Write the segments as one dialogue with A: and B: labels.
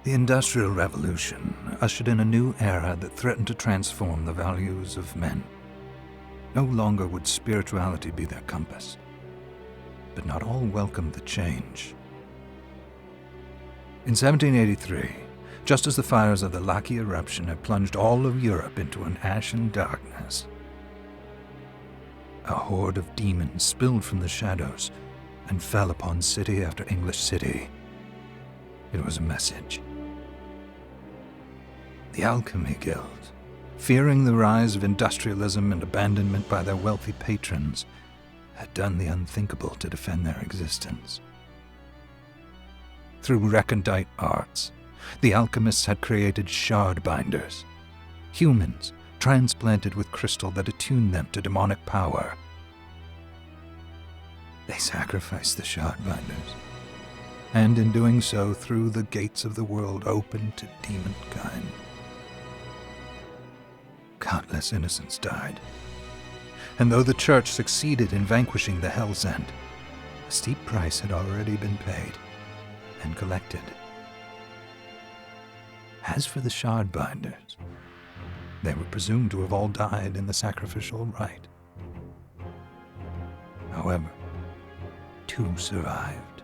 A: The Industrial Revolution ushered in a new era that threatened to transform the values of men. No longer would spirituality be their compass, but not all welcomed the change. In 1783, just as the fires of the Laki eruption had plunged all of Europe into an ashen darkness, a horde of demons spilled from the shadows and fell upon city after English city. It was a message. The Alchemy Guild, fearing the rise of industrialism and abandonment by their wealthy patrons, had done the unthinkable to defend their existence. Through recondite arts, the alchemists had created shard binders, humans transplanted with crystal that attuned them to demonic power. They sacrificed the shard binders, and in doing so threw the gates of the world open to demonkind. Countless innocents died, and though the Church succeeded in vanquishing the Hell's End, a steep price had already been paid and collected. As for the shardbinders, they were presumed to have all died in the sacrificial rite. However, 2 survived.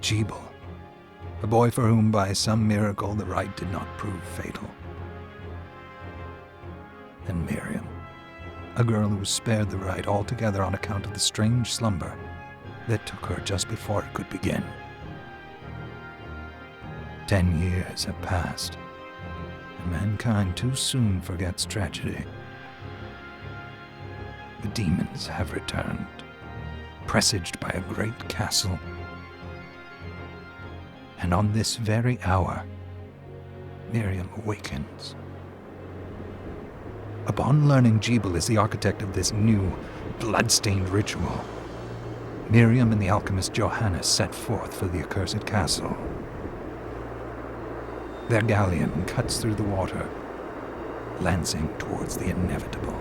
A: Jeeble, a boy for whom by some miracle the rite did not prove fatal. And Miriam, a girl who was spared the rite altogether on account of the strange slumber that took her just before it could begin. 10 years have passed, and mankind too soon forgets tragedy. The demons have returned, presaged by a great castle. And on this very hour, Miriam awakens. Upon learning Jeeble is the architect of this new, bloodstained ritual, Miriam and the alchemist Johannes set forth for the accursed castle. Their galleon cuts through the water, lancing towards the inevitable.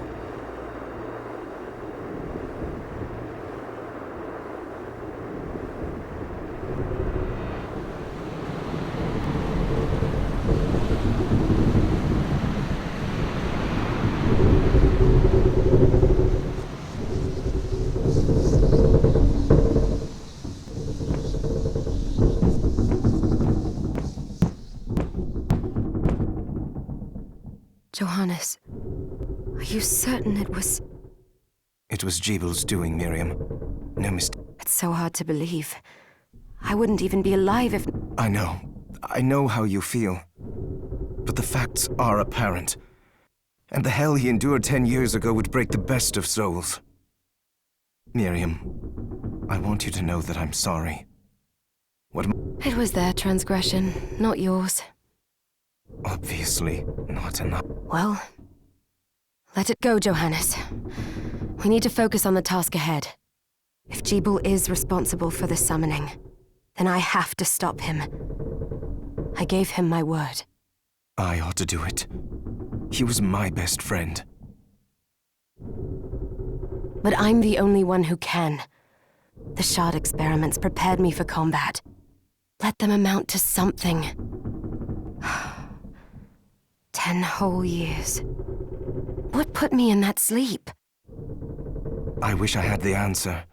B: Johannes, are you certain it was...
C: It was Jeeble's doing, Miriam. No mistake.
B: It's so hard to believe. I wouldn't even be alive if...
C: I know how you feel. But the facts are apparent. And the hell he endured 10 years ago would break the best of souls. Miriam, I want you to know that I'm sorry.
B: It was their transgression, not yours.
C: Obviously not enough.
B: Well, Let it go, Johannes. We need to focus on the task ahead. If Jeeble is responsible for the summoning, then I have to stop him. I gave him my word.
C: I ought to do it. He was my best friend.
B: But I'm the only one who can. The shard experiments prepared me for combat. Let them amount to something. 10 whole years. What put me in that sleep?
C: I wish I had the answer.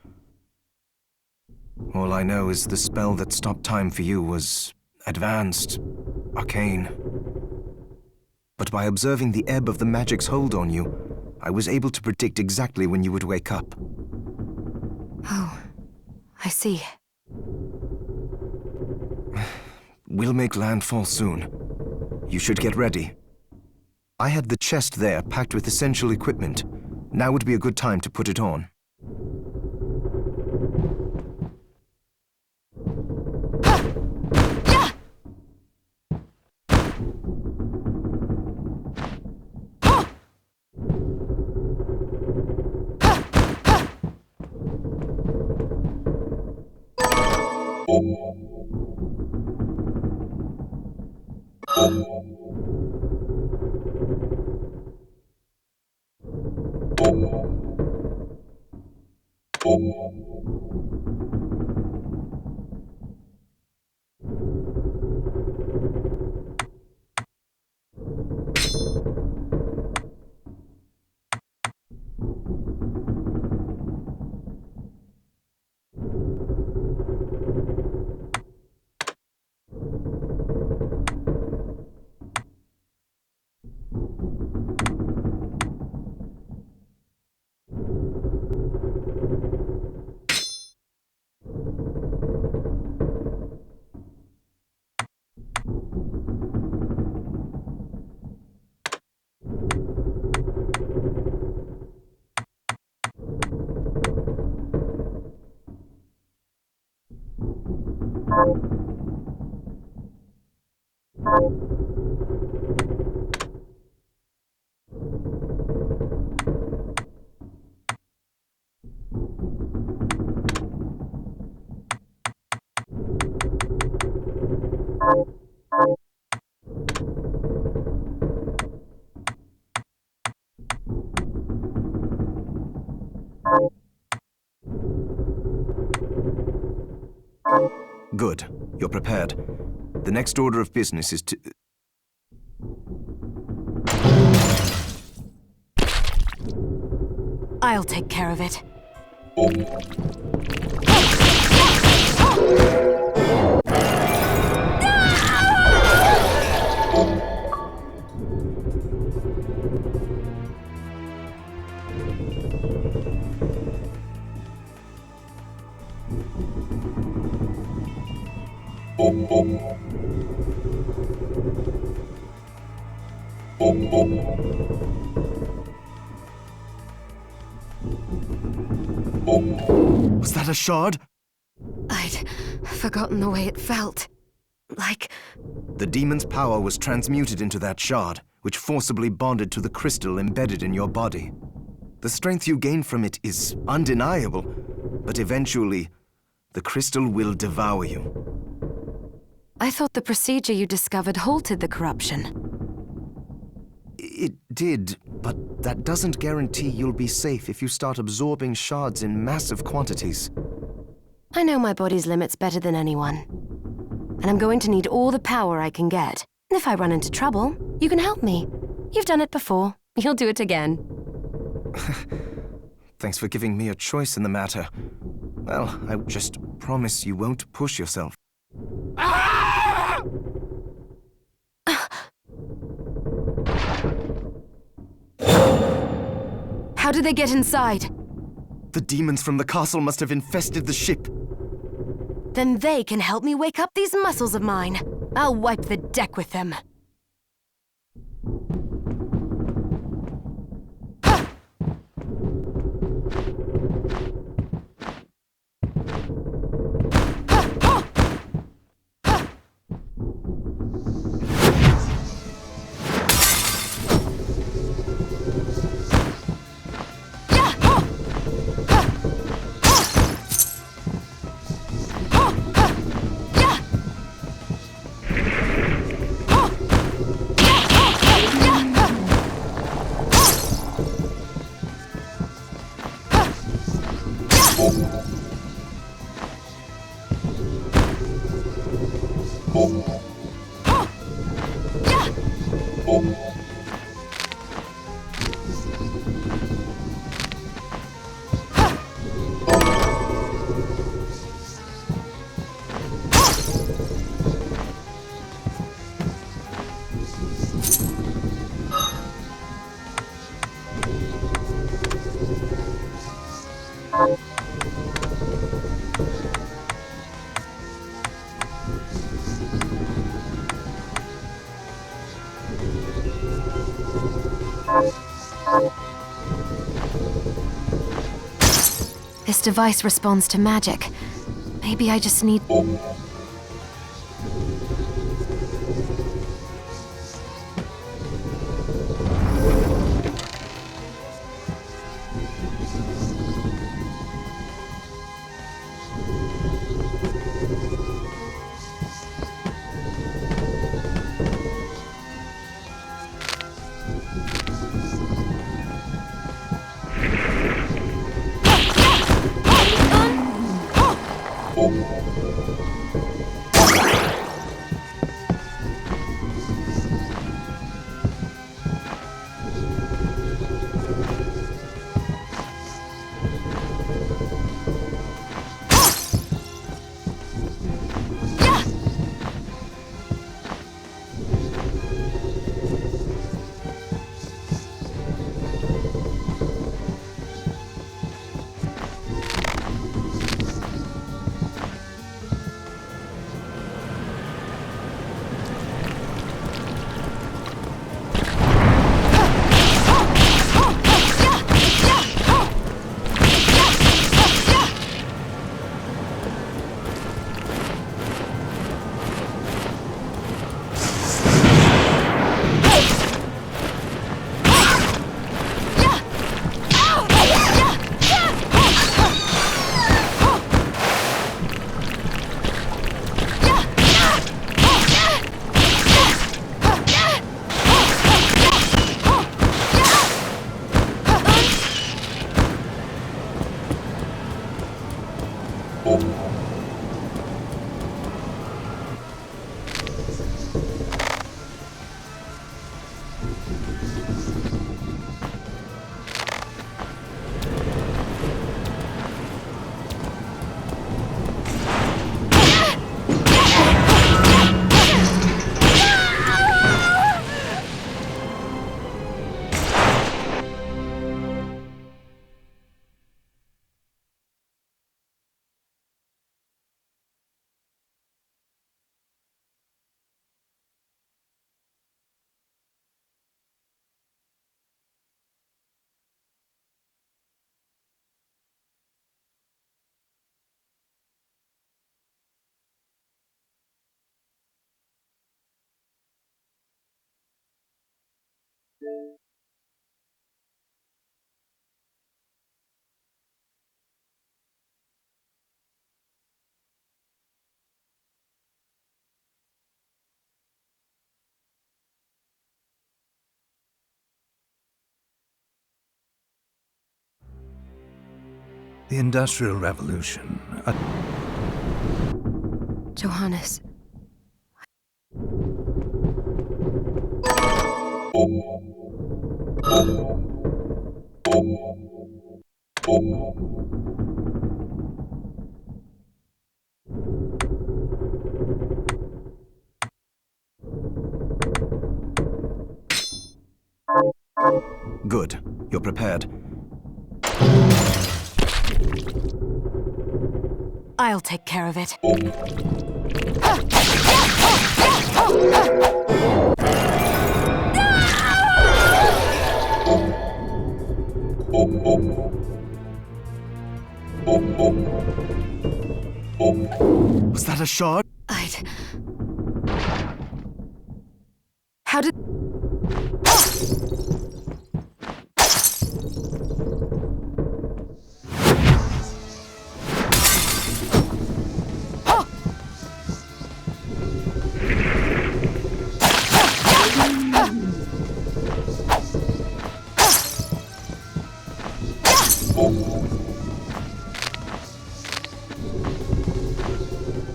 C: All I know is the spell that stopped time for you was advanced, arcane. But by observing the ebb of the magic's hold on you, I was able to predict exactly when you would wake up.
B: Oh, I see.
C: We'll make landfall soon. You should get ready. I had the chest there packed with essential equipment. Now would be a good time to put it on. Good. You're prepared. The next order of business is to...
B: I'll take care of it.
C: Was that a shard?
B: I'd forgotten the way it felt. Like...
C: The demon's power was transmuted into that shard, which forcibly bonded to the crystal embedded in your body. The strength you gain from it is undeniable, but eventually, the crystal will devour you.
B: I thought the procedure you discovered halted the corruption.
C: It did, but that doesn't guarantee you'll be safe if you start absorbing shards in massive quantities.
B: I know my body's limits better than anyone. And I'm going to need all the power I can get. And if I run into trouble, you can help me. You've done it before. You'll do it again.
C: Thanks for giving me a choice in the matter. Well, I just promise you won't push yourself.
B: How did they get inside?
C: The demons from the castle must have infested the ship.
B: Then they can help me wake up these muscles of mine. I'll wipe the deck with them. This device responds to magic. Maybe I just need...
A: The Industrial Revolution.
B: Johannes.
C: Good. You're prepared.
B: I'll take care of it.
C: Was that a shard?
B: How did...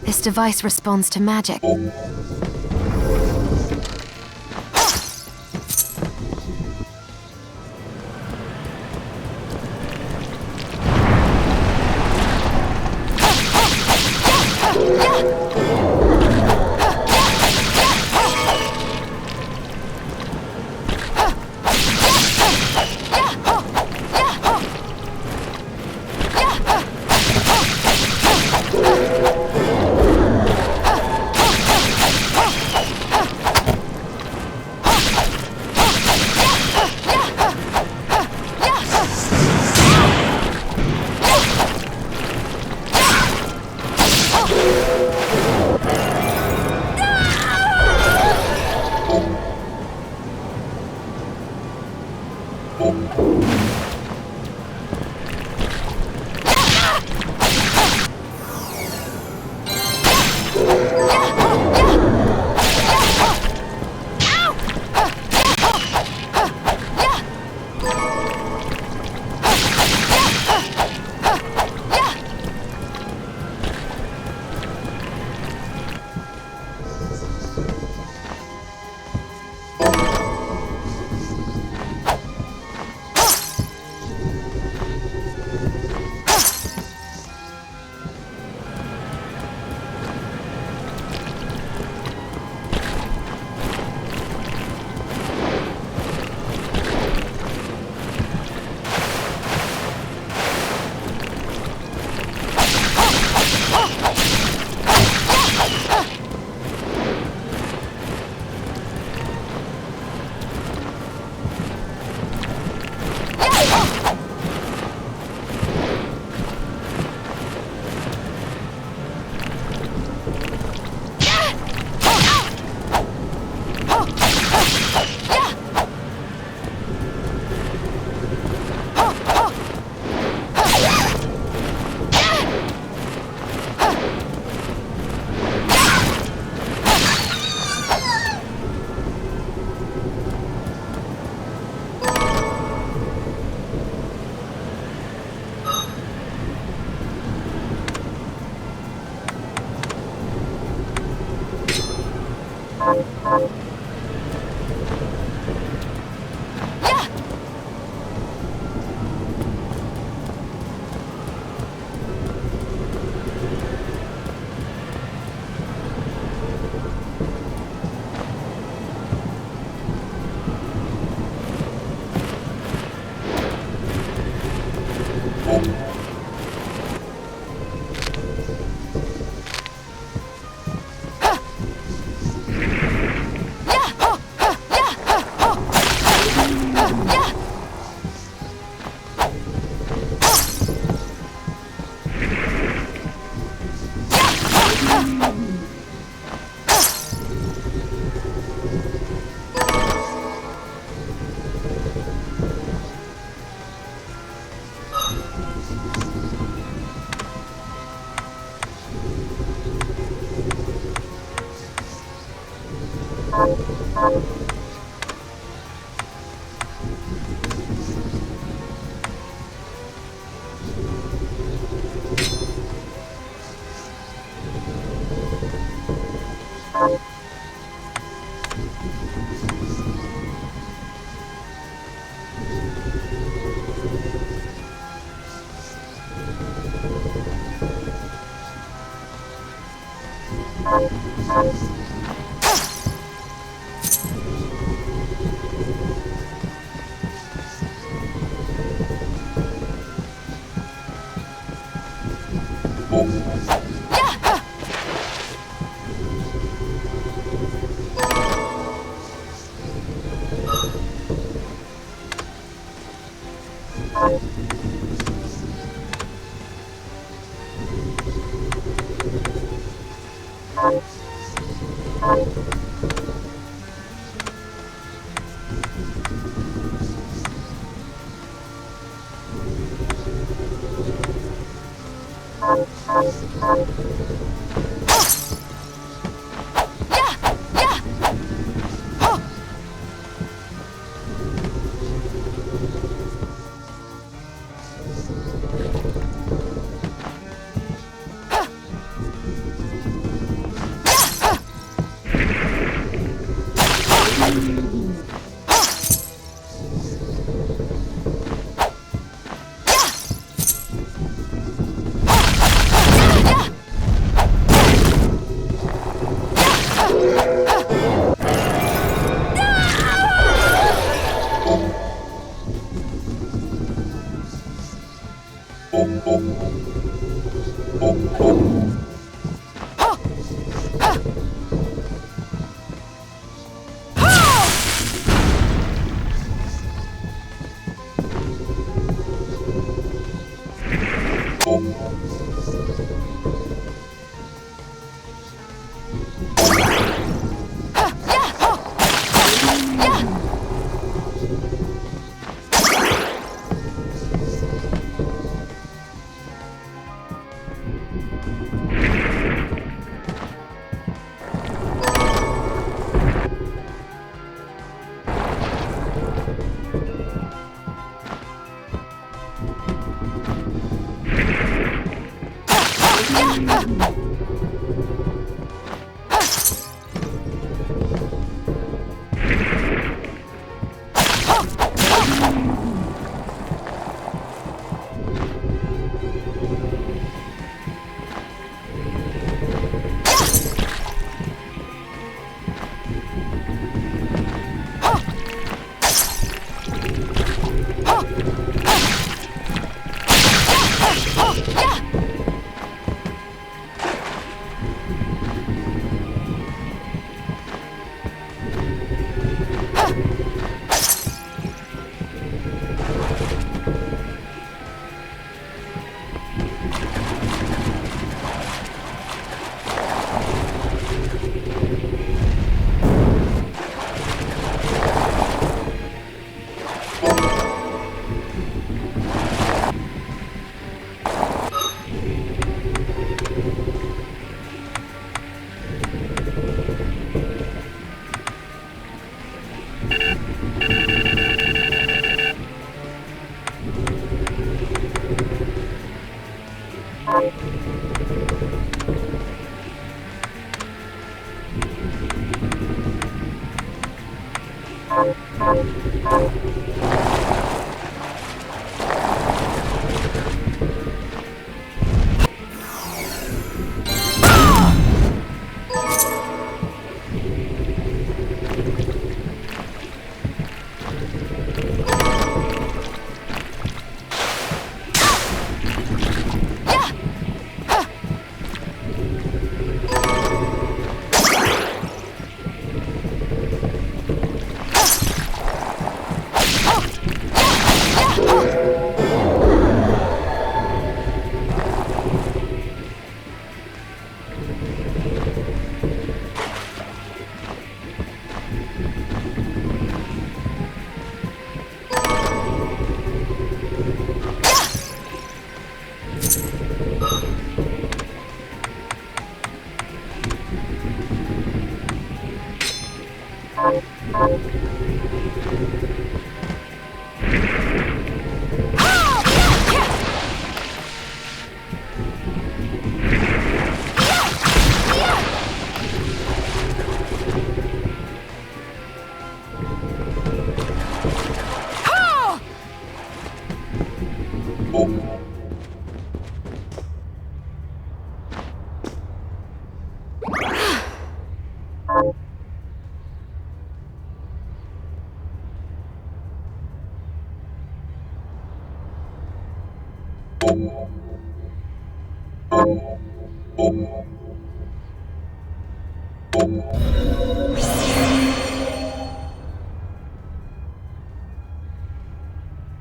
B: This device responds to magic.